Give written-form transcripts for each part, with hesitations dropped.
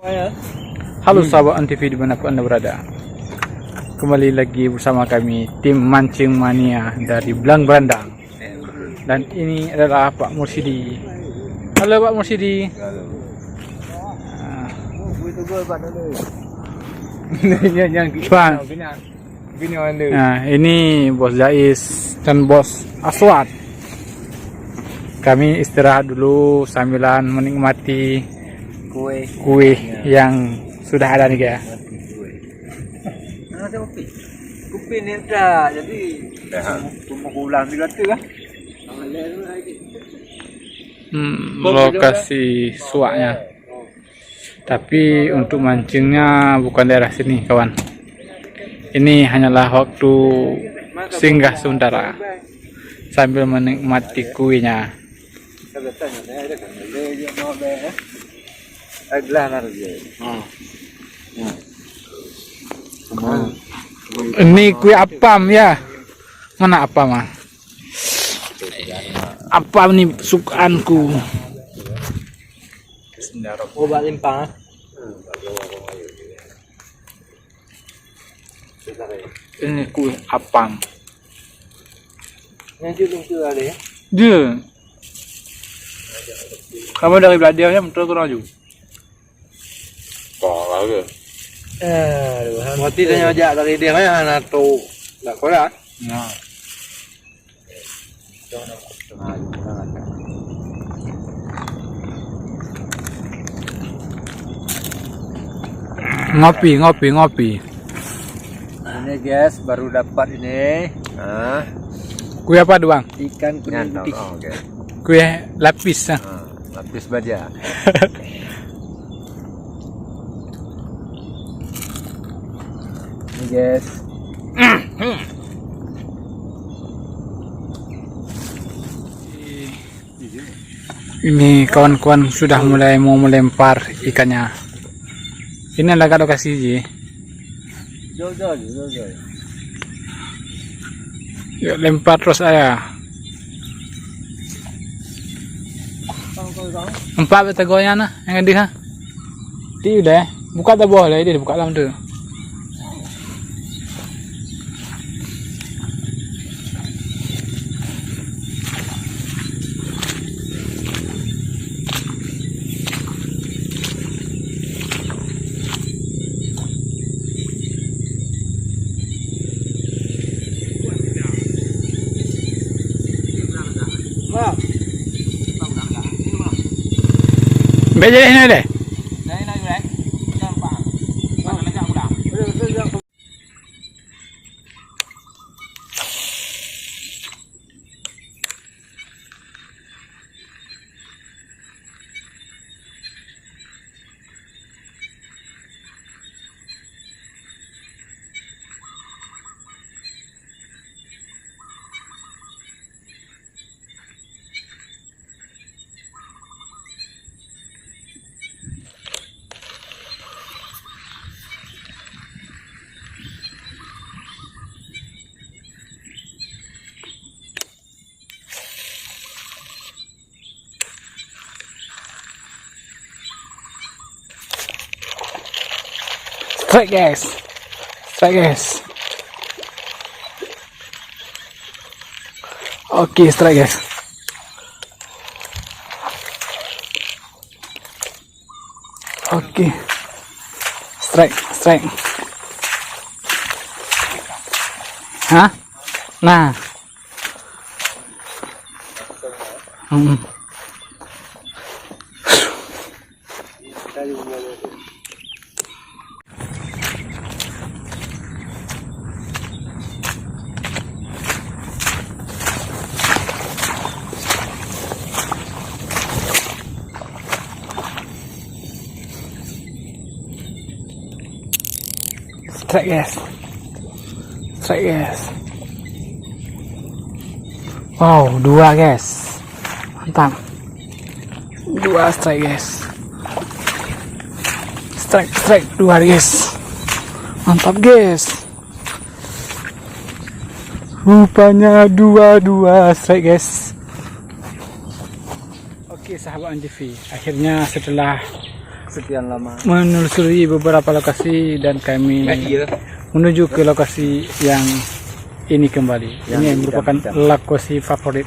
Halo sahabat ANTV dimanapun Anda berada. Kembali lagi bersama kami tim Mancing Mania dari Belang Berandang. Dan ini adalah Pak Mursidi. Halo Pak Mursidi. Nah, ini Bos Jais dan Bos Aswad. Kami istirahat dulu sambilan menikmati kue yang sudah ada nih guys. Kopi ni dah jadi cuma ulang 300 lah. Lokasi suaknya. Tapi untuk mancingnya bukan daerah sini kawan. Ini hanyalah waktu singgah sementara sambil menikmati kuenya. Ini kue apam ya. Mana apam mah? Apam nih kesukaanku. Obat limpang. Ini kue apam. Yang tu ada ya. Dia. Kamu dari Beladiahnya betul tu raju. Parah ke? Mati dia ajak dari dia kan atau tak kolah. Nah. Ngopi. Ini guys baru dapat ini. Kue apa doang? Ikan kuning putih. Kue lapis. Lapis baja. Ini guys. Ini kawan-kawan sudah mulai mau melempar ikannya. Ini adalah lokasi ji. Jauh. Yuk lempar terus saya. Empat betegonya nah yang di ha. Di udah. Buka tak boleh dia buka dalam tu. Beje ini deh. Strike guys. Oke, strike guys. Oke. Strike. Hah? Nah. Strike guys. Wow, 2 guys. Mantap. 2 strike guys. Strike 2 guys. Mantap guys. Rupanya 2 strike guys. Oke sahabat ANTV, akhirnya setelah sekian lama menelusuri beberapa lokasi dan kami menuju ke lokasi yang ini kembali. Yang Ini di merupakan jam-jam. lokasi favorit.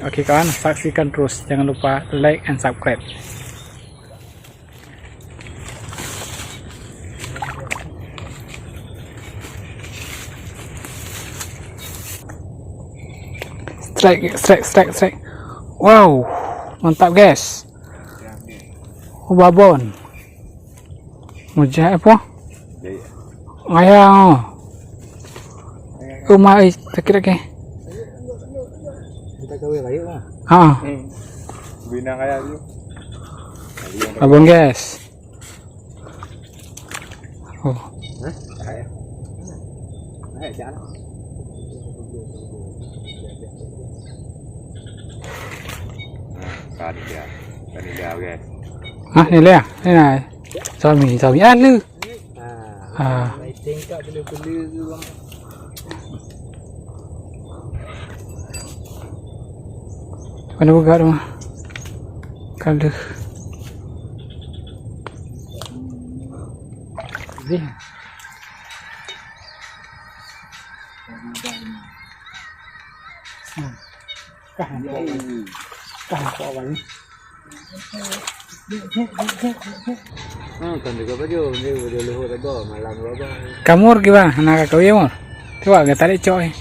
Oke kawan, saksikan terus. Jangan lupa like and subscribe. Strike. Wow, mantap guys. Oh, babon. Mujah apa? Ayang. Umai tak kira ke? kita kawin kayu mah bina kayak gitu Babon guys. Oh, tadi dia guys ah ni lah, ni lah. Suami lu. tingkat beli tu bang Mana buka rumah? Kalau Zih. kan juga baju ni video luhur ada malam berapa Kamur gimana? Anak kau ya mor? Coba gak tarik coy.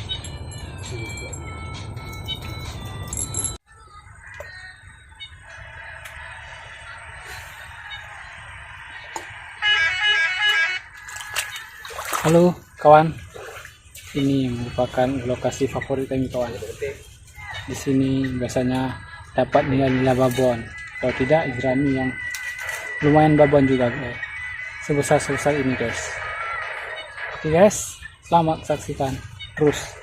Halo kawan, ini merupakan lokasi favorit kami kawan. Di sini biasanya dapat nilai babon, kalau tidak jerami yang lumayan babon juga guys. Sebesar ini guys. Oke guys, selamat saksikan terus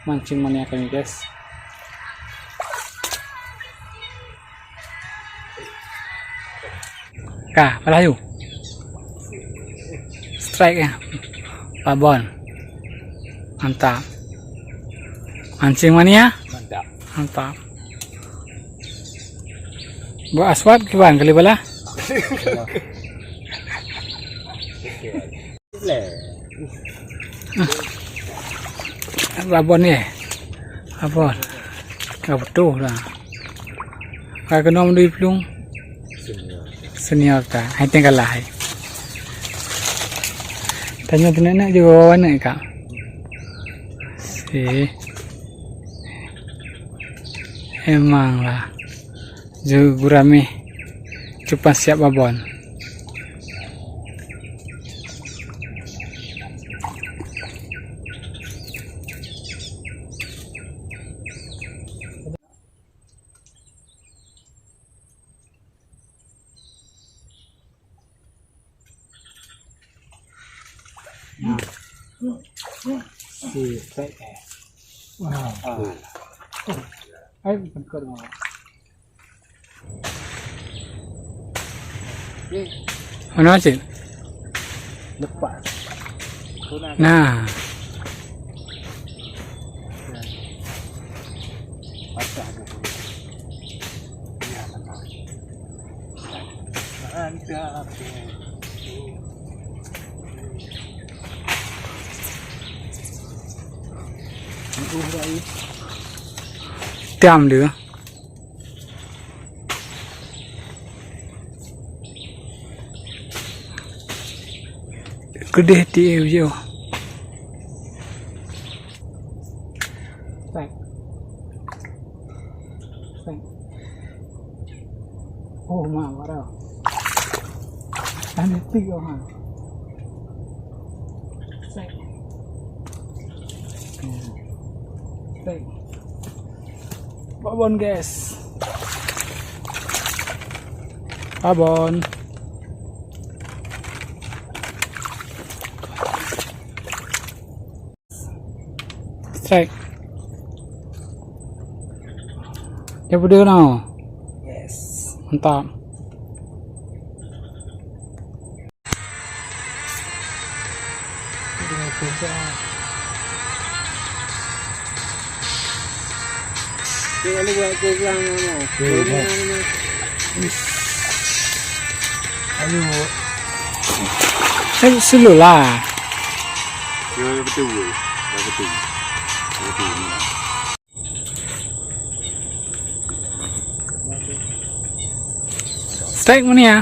mancing mania kami guys. Kah, palayu. Strike ya. Babon. Mantap. Mancing mania? Mantap. Buat aswad kiban kali bala? Babon ni. Babon. Kau betul lah. Kau kena menduit pelung. Senior ta. Hai tinggal lah. Tanya nak juga warna kak. Emang lah. Juga gurame. Cepat siap babon. Ay, bukan kau mau. Mana sih? lepas Nah, patah ada mantap tiam dia. Gede dia je. Oh, mak marah. Ada 3 orang. Babon guys. Babon. Strike. Ya udah now. yes Mantap. Jangan lupa kau bilang mana. ni. Sulu lah. Ya betul. Betul. Strike mana ya?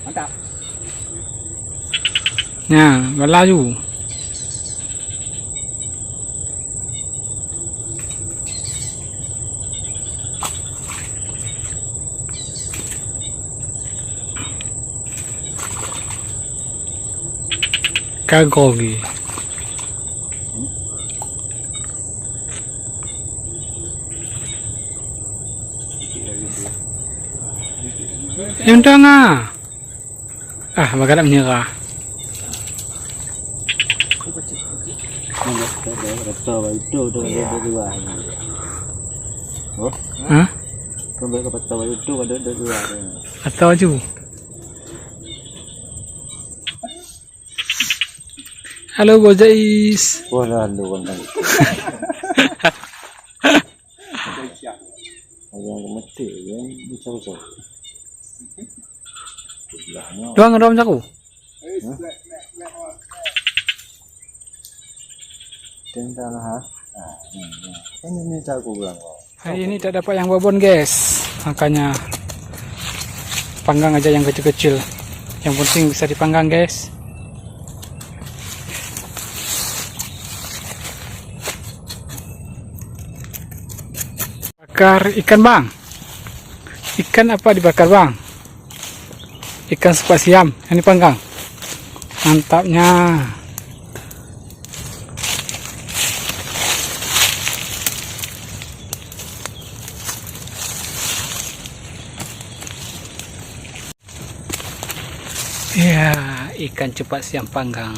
Mantap. Ya, berlaju. Kagogi. Yang tengah. Bagaimana menyerah? Hah? Atau aja. Halo guys. Wala lu kan. Ayang mati yang bisa. Doang ngerom aku. Tentang ha. Ini aku bilang. Hari ini tak dapat yang babon guys. Makanya panggang aja yang kecil-kecil. Yang penting bisa dipanggang guys. Bakar ikan bang. Ikan apa dibakar bang? Ikan sepat siam yang dipanggang. Mantapnya. Ya, ikan cepat siam panggang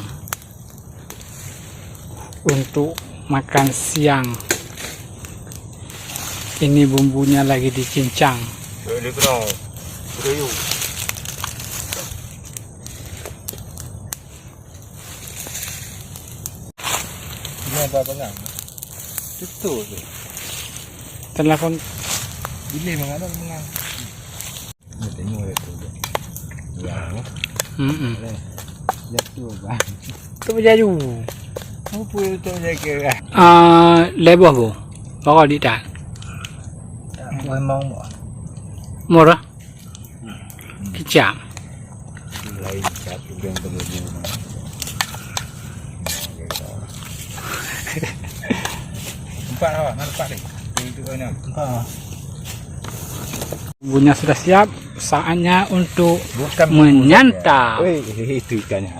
untuk makan siang. Ini bumbunya lagi dicincang. Ini kena. Berayu. Ini apa bang? Betul tu. Telepon Bila mengadap mengang. Ni tengok itu. Ya. Jatuh bang. tu berjaju. Apa itu jaga? Leboh bu. Bawa di tak. Memang Murah. Kicam. lain satu yang terlebih. Empat awak, mana empat ni? Itu enam. Bumbunya sudah siap. Saatnya untuk menyantap. Weh, itu ikannya.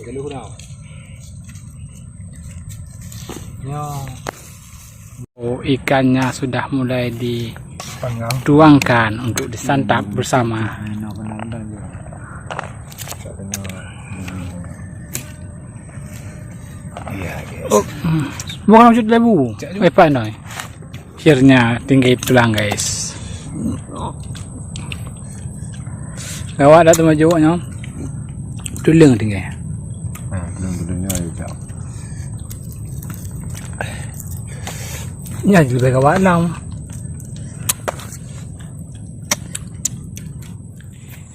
Kalau kau ya. Oh, ikannya sudah mulai Panggang. dituangkan untuk disantap bersama. Oh, bukan maksud lebu. Apa ini? Akhirnya tinggal tulang guys. Gawat dah tu maju nya. Tulang tinggal. Belum-belumnya ada. Ya juga gawat lah.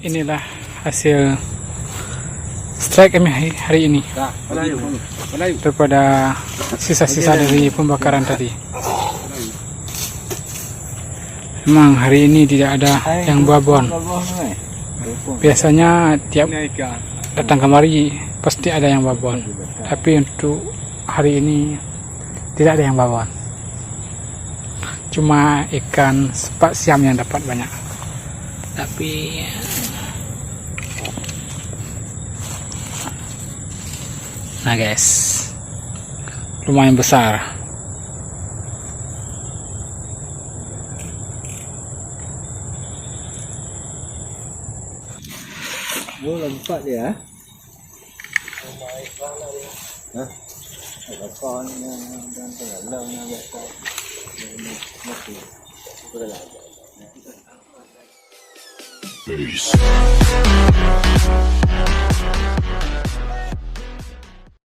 Inilah hasil strike kami hari ini. Daripada sisa-sisa dari pembakaran tadi. Memang hari ini tidak ada yang babon. Biasanya tiap datang kemari pasti ada yang babon. Tapi untuk hari ini tidak ada yang babon. Cuma ikan sepat siam yang dapat banyak. Tapi nah guys, lumayan besar. Boleh empat dia. Hah? Ada konnya dan telurnya biasa. Peace.